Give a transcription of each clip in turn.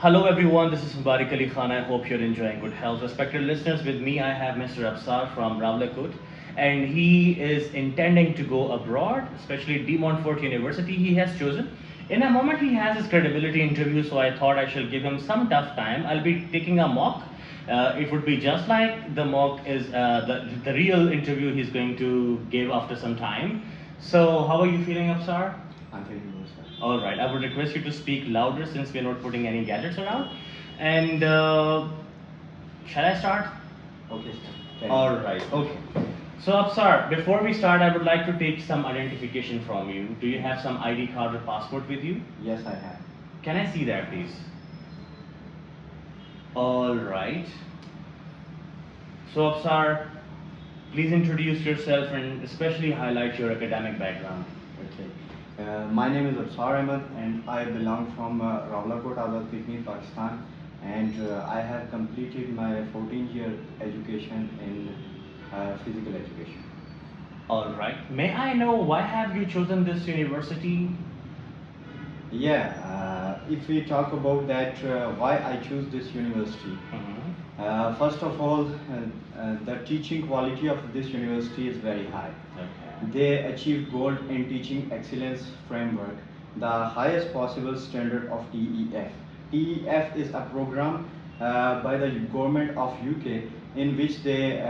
Hello everyone, this is Mubarak Ali Khan. I hope you're enjoying good health. Respected listeners, with me I have Mr. Absar from Rawalakot, and he is intending to go abroad, especially De Montfort University he has chosen. In a moment he has his credibility interview, so I thought I shall give him some tough time. I'll be taking a mock. It would be just like the mock is the real interview he's going to give after some time. So how are you feeling, Absar? I'm feeling good, sir. All right, I would request you to speak louder since we are not putting any gadgets around. And shall I start? Okay, sir. All right, okay. So, Absar, before we start, I would like to take some identification from you. Do you have some ID card or passport with you? Yes, I have. Can I see that, please? All right. So, Absar, please introduce yourself and especially highlight your academic background. Okay. My name is Absar Ahmed and I belong from Rawalakot, Azad Kashmir, Pakistan. And I have completed my 14-year education in physical education. All right. May I know why have you chosen this university? Yeah, if we talk about that, why I choose this university. First of all, the teaching quality of this university is very high. Okay. They achieve gold in teaching excellence framework, the highest possible standard of TEF. TEF is a program by the government of UK in which they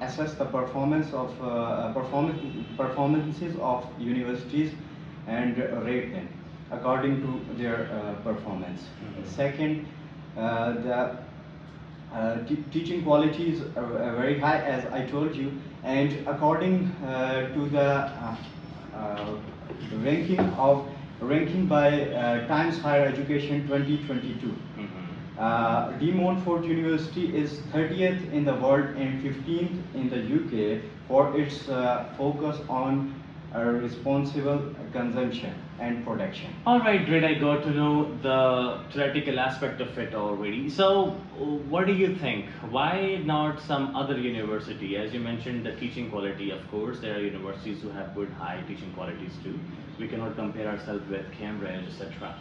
assess the performances of universities and rate them according to their performance. Second, the teaching quality is very high, as I told you, and according to the ranking by Times Higher Education 2022. De Montfort University is 30th in the world and 15th in the UK for its focus on responsible consumption and production. All right, great. I got to know the theoretical aspect of it already. So, what do you think? Why not some other university? As you mentioned, the teaching quality, of course, there are universities who have good high teaching qualities too. We cannot compare ourselves with Cambridge, etc.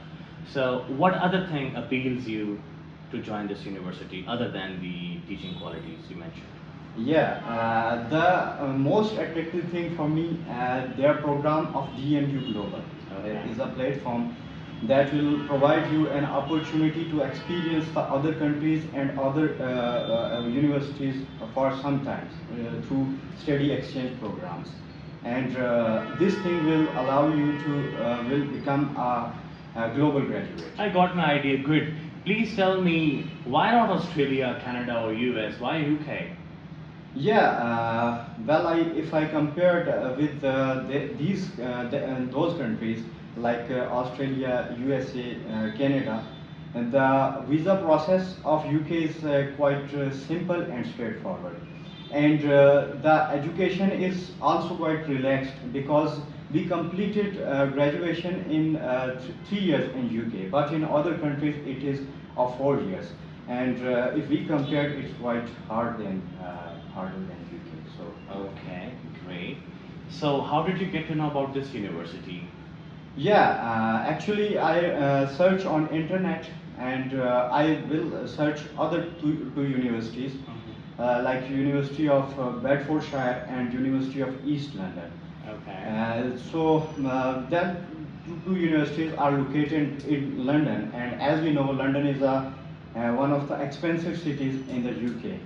So, what other thing appeals you to join this university other than the teaching qualities you mentioned? Yeah, the most attractive thing for me, their program of DMU Global is a platform that will provide you an opportunity to experience the other countries and other universities for some time through study exchange programs. And this thing will allow you to will become a global graduate. I got my idea. Good. Please tell me why not Australia, Canada, or US? Why UK? Yeah, well, if I compared with those countries like Australia, USA, Canada, and the visa process of UK is quite simple and straightforward. And the education is also quite relaxed because we completed graduation in 3 years in UK, but in other countries it is of 4 years. And if we compare, it's quite harder than UK. So okay, great. So how did you get to know about this university? yeah, actually I search on internet and I will search other two universities like University of Bedfordshire and University of East London. Okay. So that two universities are located in London, and as we know, London is one of the expensive cities in the UK.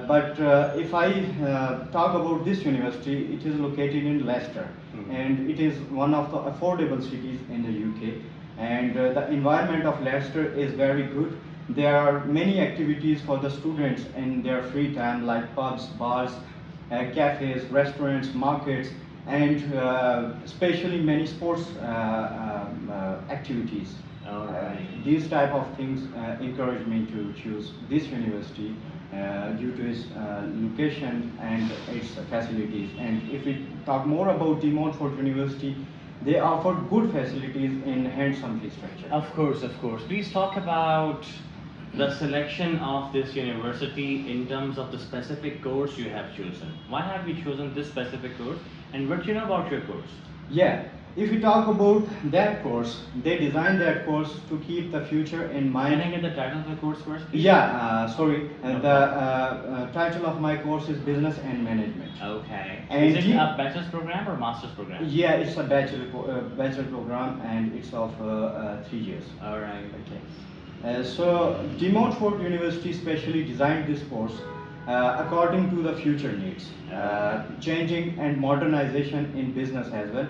But if I talk about this university, it is located in Leicester, and it is one of the affordable cities in the UK. And the environment of Leicester is very good. There are many activities for the students in their free time, like pubs, bars, cafes, restaurants, markets, and especially many sports activities. These type of things encourage me to choose this university due to its location and its facilities. And if we talk more about De Montfort University, they offer good facilities in hands-on fee structure. Of course, of course. Please talk about the selection of this university in terms of the specific course you have chosen. Why have you chosen this specific course, and what do you know about your course? Yeah, If we talk about that course, they designed that course to keep the future in mind. Can I get the title of the course first, please? Yeah, sorry. No The problem. title of my course is Business and Management. Okay. And Is it a bachelor's program or master's program? Yeah, it's a bachelor program, and it's of 3 years. All right. Okay. So De Montfort University specially designed this course according to the future needs, changing and modernization in business as well,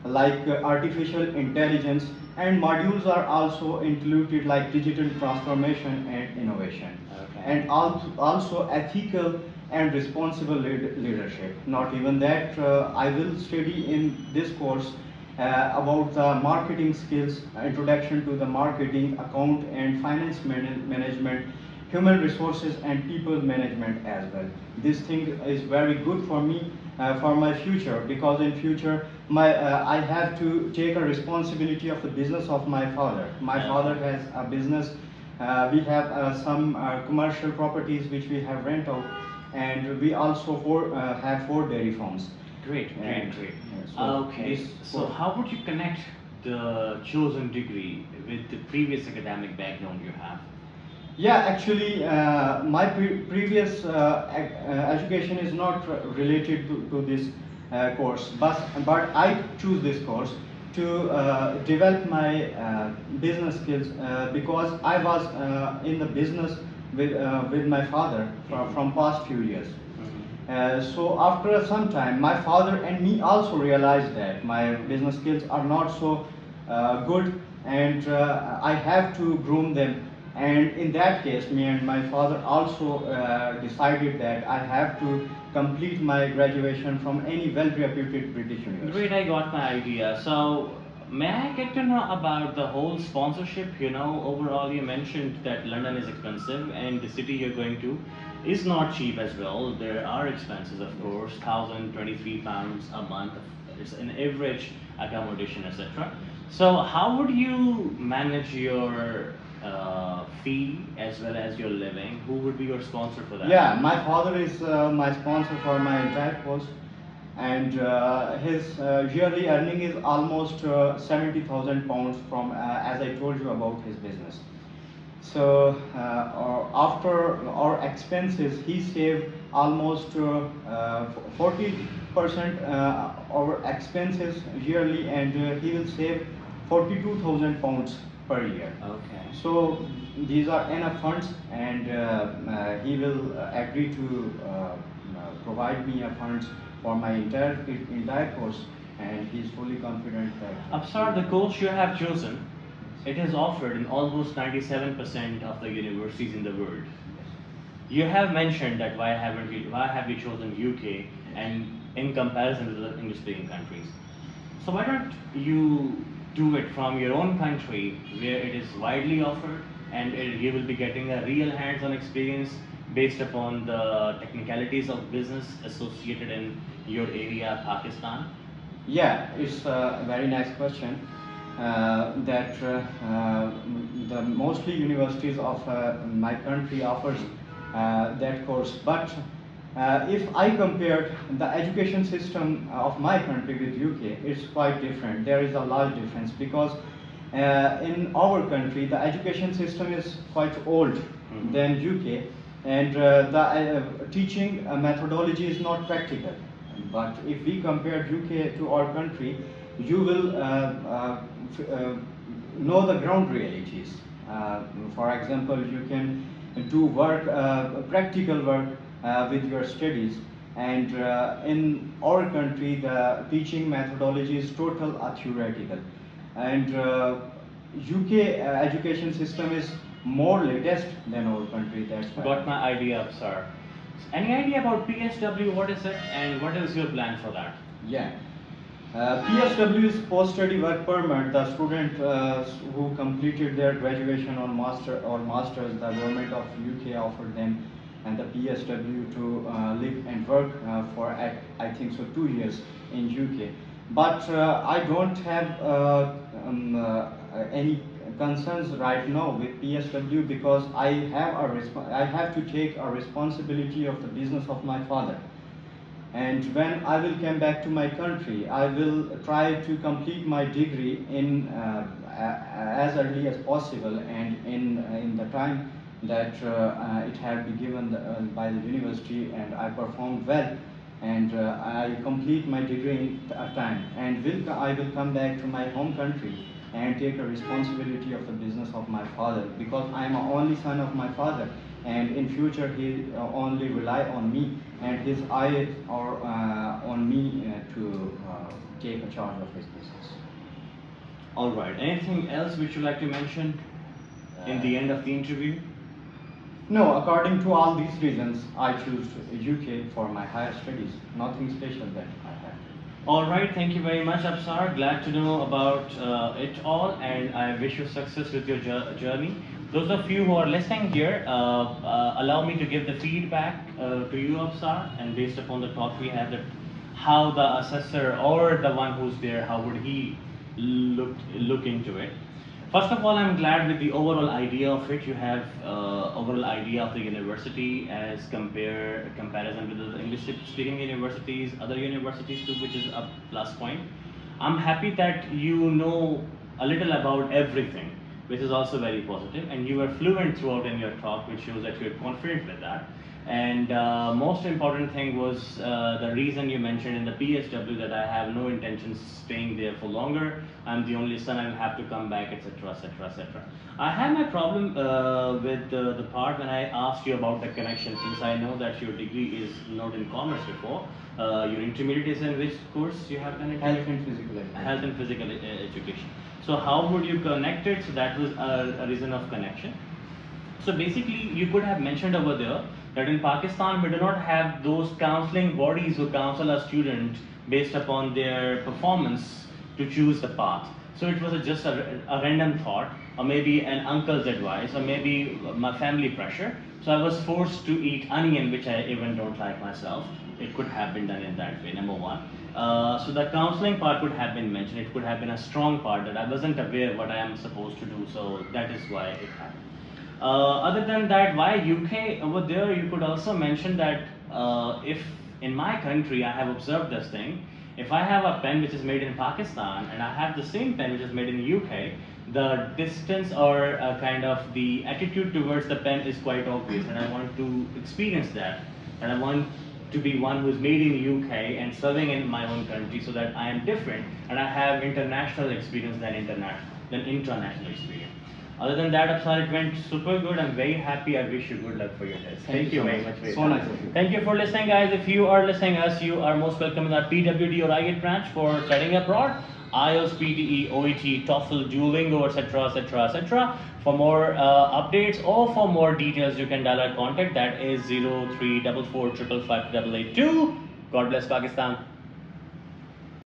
like artificial intelligence, and modules are also included like digital transformation and innovation, and also ethical and responsible leadership. Not even that, I will study in this course about the marketing skills, introduction to the marketing, account and finance management, human resources and people management as well. This thing is very good for me for my future, because in future I have to take a responsibility of the business of my father. My father has a business. We have some commercial properties which we have rent out, and we also have 4 dairy farms. Great. Okay. So how would you connect the chosen degree with the previous academic background you have? Yeah, actually, my previous education is not related to this course, but I choose this course to develop my business skills, because I was in the business with my father from past few years. So after some time, my father and me also realized that my business skills are not so good, and I have to groom them. And in that case, me and my father also decided that I have to complete my graduation from any well-reputed British university. Great, I got my idea. So, may I get to know about the whole sponsorship? Overall, you mentioned that London is expensive and the city you're going to is not cheap as well. There are expenses, of course, £1,023 a month. It's an average accommodation, etc. So, how would you manage your fee as well as your living? Who would be your sponsor for that? Yeah, my father is my sponsor for my entire course, and his yearly earning is almost £70,000 from, as I told you, about his business. So after our expenses, he saved almost 40% our expenses yearly, and he will save £42,000 per year. Okay. So these are enough funds, and he will agree to provide me a funds for my entire course, and he is fully confident that. Absar, the course you have chosen, it is offered in almost 97% of the universities in the world. You have mentioned that why have you chosen UK and in comparison to the English-speaking countries. So why don't you do it from your own country where it is widely offered, and you will be getting a real hands-on experience based upon the technicalities of business associated in your area, Pakistan? Yeah, it's a very nice question. That the mostly universities of my country offers that course, but if I compared the education system of my country with UK, it's quite different. There is a large difference, because in our country the education system is quite old than UK, and the teaching methodology is not practical. But if we compare UK to our country, you will know the ground realities. For example, you can do work, practical work with your studies, and in our country the teaching methodology is total theoretical, and UK education system is more latest than our country. That's why. Got my idea up, sir. Any idea about PSW? What is it, and what is your plan for that? Yeah. PSW is post-study work permit. The student who completed their graduation on masters, the government of UK offered them and the PSW to live and work for I think so 2 years in UK. But I don't have any concerns right now with PSW, because I have to take a responsibility of the business of my father. And when I will come back to my country, I will try to complete my degree in as early as possible and in the time that it had been given by the university, and I performed well, and I complete my degree in time, and I will come back to my home country and take a responsibility of the business of my father, because I am a only son of my father, and in future he only rely on me, and his eyes are on me to take a charge of his business. All right. Anything else which you like to mention in the end of the interview? No, according to all these reasons, I choose UK for my higher studies. Nothing special that I have. All right. Thank you very much, Absar. Glad to know about it all, and I wish you success with your journey. Those of you who are listening here, allow me to give the feedback to you, Absar, and based upon the talk we had, that how the assessor or the one who's there, how would he look into it. First of all, I'm glad with the overall idea of it. You have overall idea of the university as comparison with the English-speaking universities, other universities too, which is a plus point. I'm happy that you know a little about everything, which is also very positive, and you were fluent throughout in your talk, which shows that you're confident with that. And most important thing was the reason you mentioned in the PSW that I have no intentions staying there for longer. I'm the only son. I will have to come back, etc., etc., etc. I have my problem with the part when I asked you about the connection, since I know that your degree is not in commerce before. Your intermediate is in which course you have done it? Health and physical education. Health and physical education. So how would you connect it? So that was a reason of connection. So basically, you could have mentioned over there that in Pakistan we do not have those counseling bodies who counsel a student based upon their performance to choose the path. So it was just a random thought, or maybe an uncle's advice, or maybe my family pressure. So I was forced to eat onion, which I even don't like myself. It could have been done in that way, number one. So the counseling part could have been mentioned. It could have been a strong part that I wasn't aware what I am supposed to do. So that is why it happened. Other than that, why UK over there? You could also mention that if in my country I have observed this thing, if I have a pen which is made in Pakistan and I have the same pen which is made in the UK, the distance or kind of the attitude towards the pen is quite obvious, and I want to experience that, and I want to be one who is made in the UK and serving in my own country, so that I am different and I have international experience than international experience. Other than that, Absar, it went super good. I'm very happy. I wish you good luck for your test. Thank you very much for your so time. nice of you. Thank you for listening, guys. If you are listening us, you are most welcome in our PWD or IELTS branch for studying abroad. IELTS, PTE, OET, TOEFL, Duolingo, etc., etc., etc. For more updates or for more details, you can dial our contact. That is 0344555882. God bless Pakistan.